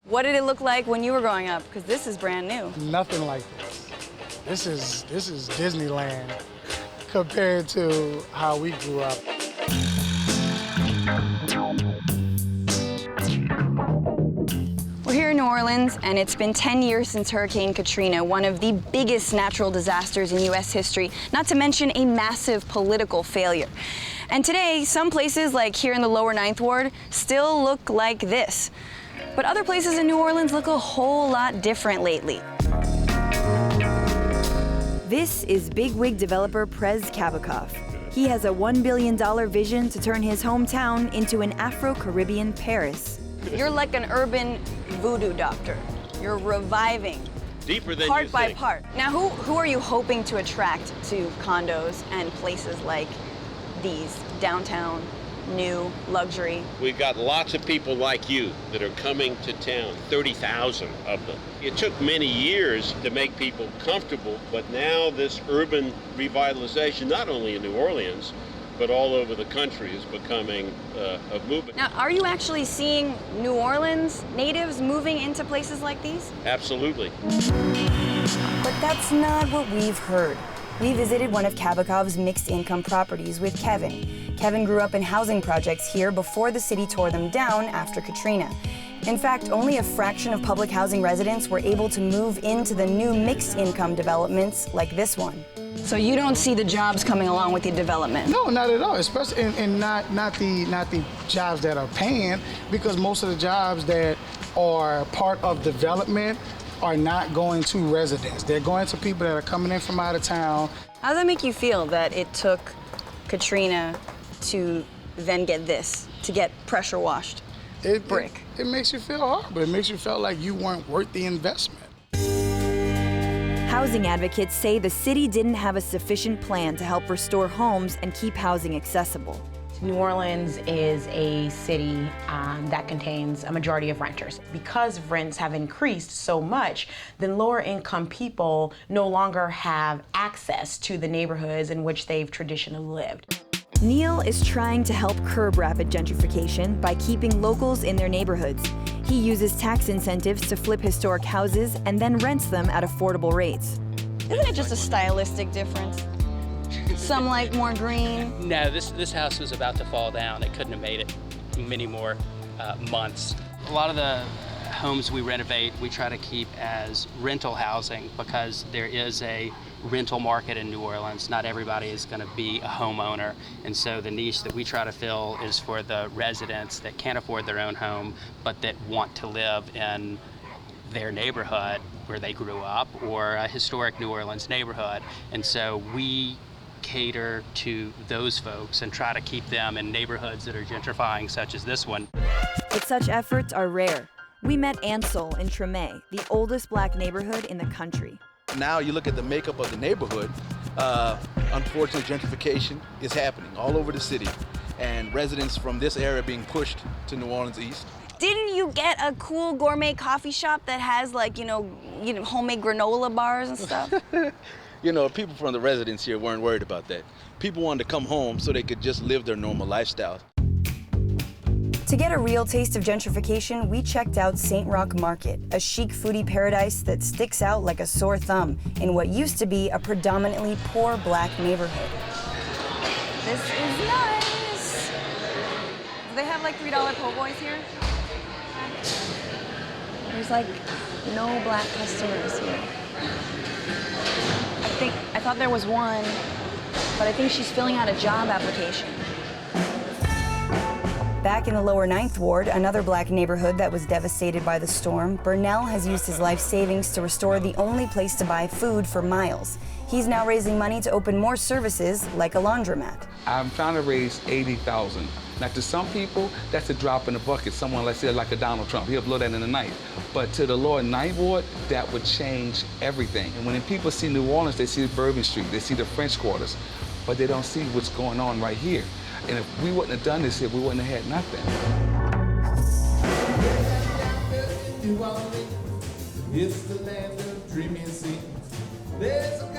What did it look like when you were growing up? Because this is brand new. Nothing like this. This is Disneyland compared to how we grew up. We're here in New Orleans, and it's been 10 years since Hurricane Katrina, one of the biggest natural disasters in U.S. history, not to mention a massive political failure. And today, some places, like here in the lower Ninth Ward, still look like this. But other places in New Orleans look a whole lot different lately. This is bigwig developer Prez Kabacoff. He has a $1 billion vision to turn his hometown into an Afro-Caribbean Paris. You're like an urban voodoo doctor. You're reviving deeper than part you by think. part. Now, who are you hoping to attract to condos and places like these, downtown, new, luxury? We've got lots of people like you that are coming to town, 30,000 of them. It took many years to make people comfortable, but now this urban revitalization, not only in New Orleans, but all over the country, is becoming a movement. Now, are you actually seeing New Orleans natives moving into places like these? Absolutely. But that's not what we've heard. We visited one of Kabakoff's mixed-income properties with Kevin. Kevin grew up in housing projects here before the city tore them down after Katrina. In fact, only a fraction of public housing residents were able to move into the new mixed-income developments like this one. So you don't see the jobs coming along with the development? No, not at all. Especially and not the jobs that are paying, because most of the jobs that are part of development are not going to residents. They're going to people that are coming in from out of town. How does that make you feel that it took Katrina to then get this, to get pressure washed brick? It makes you feel horrible. It makes you feel like you weren't worth the investment. Housing advocates say the city didn't have a sufficient plan to help restore homes and keep housing accessible. New Orleans is a city that contains a majority of renters. Because rents have increased so much, then lower income people no longer have access to the neighborhoods in which they've traditionally lived. Neil is trying to help curb rapid gentrification by keeping locals in their neighborhoods. He uses tax incentives to flip historic houses and then rents them at affordable rates. Isn't it just a stylistic difference? Some like more green. No, this house was about to fall down. It couldn't have made it many more months. A lot of the homes we renovate, we try to keep as rental housing because there is a rental market in New Orleans. Not everybody is going to be a homeowner, and so the niche that we try to fill is for the residents that can't afford their own home but that want to live in their neighborhood where they grew up or a historic New Orleans neighborhood. And so we cater to those folks and try to keep them in neighborhoods that are gentrifying, such as this one. But such efforts are rare. We met Ansel in Treme, the oldest black neighborhood in the country. Now you look at the makeup of the neighborhood, unfortunately gentrification is happening all over the city, and residents from this area being pushed to New Orleans East. Didn't you get a cool gourmet coffee shop that has like, you know, homemade granola bars and stuff? You know, people from the residents here weren't worried about that. People wanted to come home so they could just live their normal lifestyle. To get a real taste of gentrification, we checked out St. Roch Market, a chic foodie paradise that sticks out like a sore thumb in what used to be a predominantly poor black neighborhood. This is nice. Do they have like $3 po' boys here? There's like no black customers here. I thought there was one, but I think she's filling out a job application. Back in the lower Ninth Ward, another black neighborhood that was devastated by the storm, Burnell has used his life savings to restore the only place to buy food for miles. He's now raising money to open more services like a laundromat. I'm trying to raise $80,000. Now, to some people, that's a drop in the bucket. Someone, let's say, like a Donald Trump, he'll blow that in the night. But to the lower Ninth Ward, that would change everything. And when people see New Orleans, they see Bourbon Street, they see the French Quarters, but they don't see what's going on right here. And if we wouldn't have done this here, we wouldn't have had nothing. It's the land of dreaming scenes. There's a